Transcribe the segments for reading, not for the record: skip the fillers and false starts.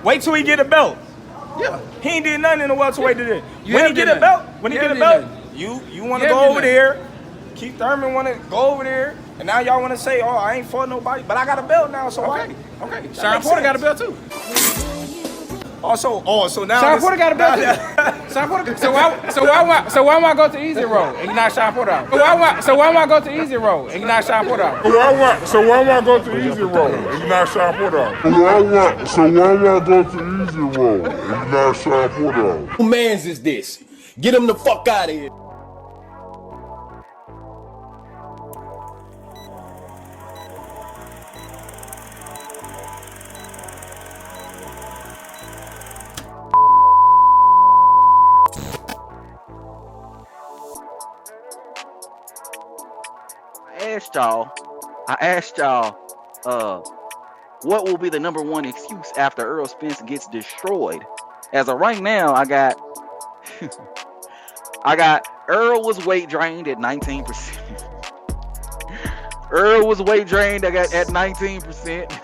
Wait till he get a belt. Yeah. He ain't did nothing in the welterweight today. You When have he get did a belt, nothing. when he You get a have belt, did you want to You go have over did there. Keith Thurman want to go over there, and now y'all want to say, "Oh, I ain't fought nobody," but I got a belt now, so why? Okay. Sean Porter got a belt too. So now Sean Porter got a belt too. Sean Porter. So why am I go to easy road and you not Sean Porter out? So why am I go to easy road and you not Sean Porter out? So why am I go to easy road and you not Sean Porter out? So why am I go to easy road and you not Sean Porter out? Who mans is this? Get him the fuck out of here. I asked y'all, what will be the number one excuse after Errol Spence gets destroyed? As of right now, I got Errol was weight drained at 19%. Errol was weight drained at 19%.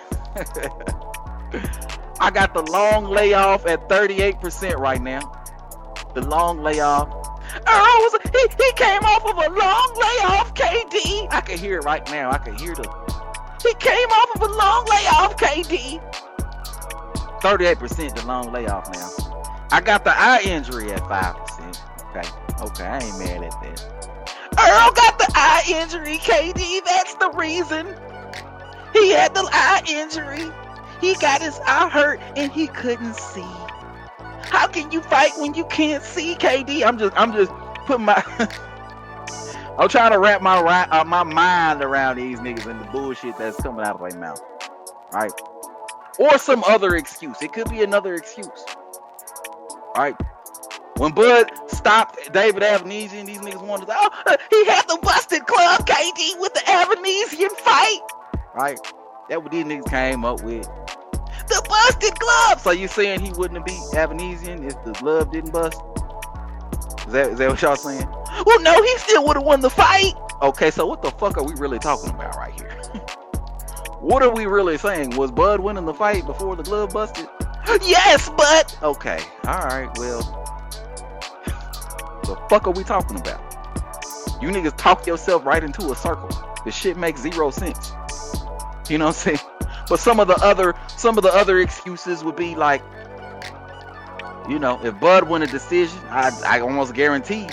I got the long layoff at 38% right now. The long layoff. Errol he came off of a long layoff, KD. I can hear it right now. I can hear he came off of a long layoff, KD. 38% the long layoff now. I got the eye injury at 5%. Okay, I ain't mad at that. Earl got the eye injury, KD. That's the reason. He had the eye injury. He got his eye hurt and he couldn't see. How can you fight when you can't see, KD? I'm just putting my I'm trying to wrap my mind around these niggas and the bullshit that's coming out of their mouth. Right? Or some other excuse. It could be another excuse. Right? When Bud stopped David Avanesian, these niggas wanted to he had the busted club, KD, with the Avanesian fight. Right? That's what these niggas came up with. The busted glove. So you saying he wouldn't have beat Avanesian if the glove didn't bust? Is that what y'all saying? Well, no, he still would have won the fight. Okay, so what the fuck are we really talking about right here? What are we really saying? Was Bud winning the fight before the glove busted? Yes, but okay, all right, well, the fuck are we talking about? You niggas talk yourself right into a circle. This shit makes zero sense. You know what I'm saying? But some of the other excuses would be like, you know, if Bud win a decision, I almost guarantee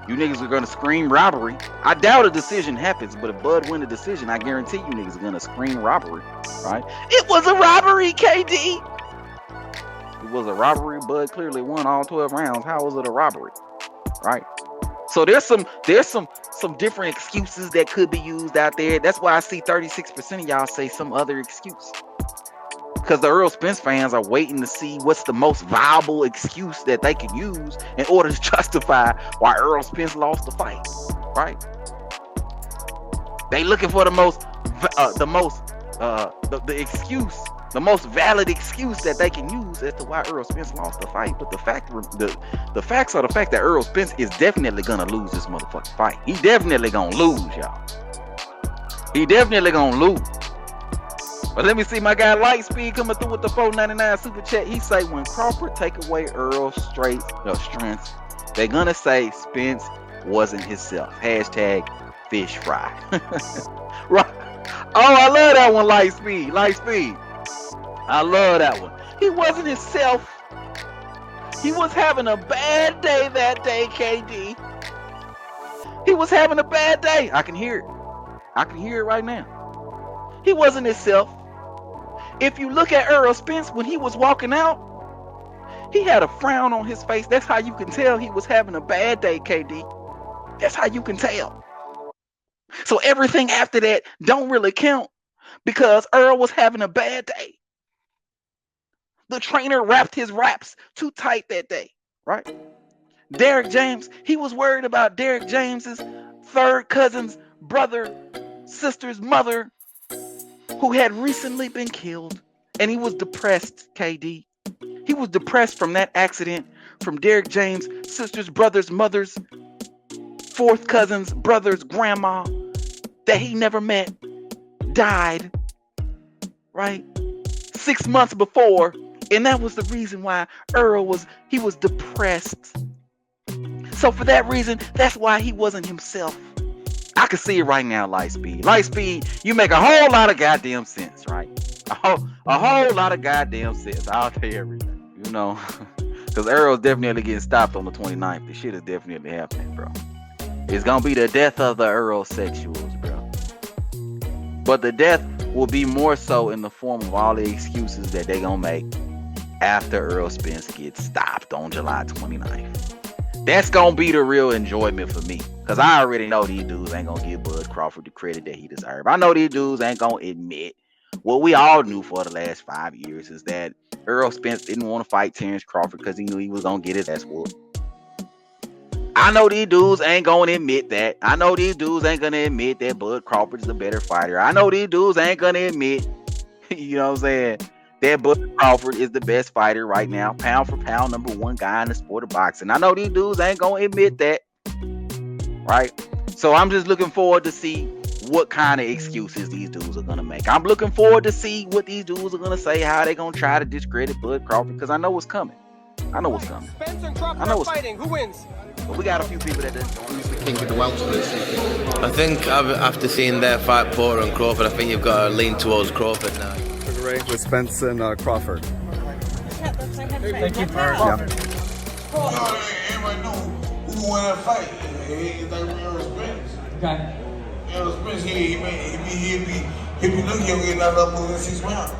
you niggas are gonna scream robbery. I doubt a decision happens, but if Bud win a decision, I guarantee you niggas are gonna scream robbery, right? It was a robbery, KD. It was a robbery. Bud clearly won all 12 rounds. How was it a robbery, right? So there's some different excuses that could be used out there. That's why I see 36% of y'all say some other excuse. Because the Errol Spence fans are waiting to see what's the most viable excuse that they can use in order to justify why Errol Spence lost the fight, right? They looking for the excuse, the most valid excuse that they can use as to why Errol Spence lost the fight. But the facts are the fact that Errol Spence is definitely gonna lose this motherfucking fight. He definitely gonna lose, y'all. He definitely gonna lose. But let me see my guy Lightspeed coming through with the $4.99 super chat. He say when Crawford take away Earl's strengths, they're gonna say Spence wasn't himself. Hashtag fish fry. Right. Oh, I love that one, Lightspeed. I love that one. He wasn't himself. He was having a bad day that day, KD. He was having a bad day. I can hear it. I can hear it right now. He wasn't himself. If you look at Errol Spence when he was walking out, he had a frown on his face. That's how you can tell he was having a bad day, KD. That's how you can tell. So everything after that don't really count because Earl was having a bad day. The trainer wrapped his wraps too tight that day, right? Derek James, he was worried about Derek James's third cousin's brother, sister's mother, who had recently been killed, and he was depressed, KD. He was depressed from that accident, from Derek James' sister's brother's mother's fourth cousin's brother's grandma that he never met died, right? 6 months before And that was the reason why Earl was depressed. So for that reason, that's why he wasn't himself. I can see it right now, Lightspeed. Lightspeed, you make a whole lot of goddamn sense, right? A whole lot of goddamn sense. I'll tell you everything, you know. Because Earl's definitely getting stopped on the 29th. This shit is definitely happening, bro. It's going to be the death of the Earl sexuals, bro. But the death will be more so in the form of all the excuses that they going to make after Errol Spence gets stopped on July 29th. That's gonna be the real enjoyment for me, because I already know these dudes ain't gonna give Bud Crawford the credit that he deserves. I know these dudes ain't gonna admit what we all knew for the last 5 years, is that Errol Spence didn't want to fight Terence Crawford because he knew he was gonna get his ass whooped. I know these dudes ain't gonna admit that. I know these dudes ain't gonna admit that Bud Crawford is a better fighter. I know these dudes ain't gonna admit, you know what I'm saying, that Bud Crawford is the best fighter right now, pound for pound, #1 guy in the sport of boxing. I know these dudes ain't gonna admit that, right? So I'm just looking forward to see what kind of excuses these dudes are gonna make. I'm looking forward to see what these dudes are gonna say, how they gonna try to discredit Bud Crawford, because I know what's coming. I know what's coming. Spence and Crawford I know are what's fighting. Who wins? But we got a few people that didn't. Who's the king of the welterweights? I think after seeing their fight, Porter and Crawford, I think you've got to lean towards Crawford now. With Spence and Crawford. Thank you. Yeah. Everybody know who won that fight. He like Errol Spence. Okay. Errol Spence, he'll be looking young and not up more than 6 rounds.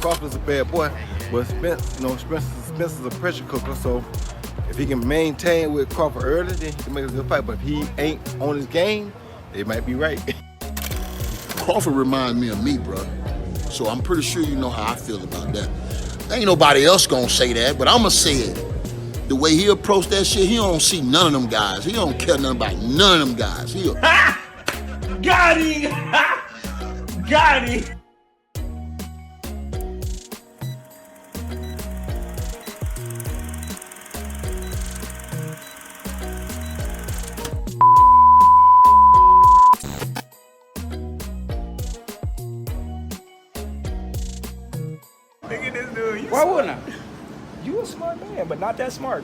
Crawford's a bad boy, but Spence, Spence is a pressure cooker. So if he can maintain with Crawford early, then he can make a good fight. But if he ain't on his game, they might be right. Crawford reminds me of me, bro. So I'm pretty sure you know how I feel about that. Ain't nobody else gonna say that, but I'ma say it. The way he approached that shit, he don't see none of them guys. He don't care nothing about none of them guys. Got him! Got him! Look at this dude. Why wouldn't I? You a smart man, but not that smart.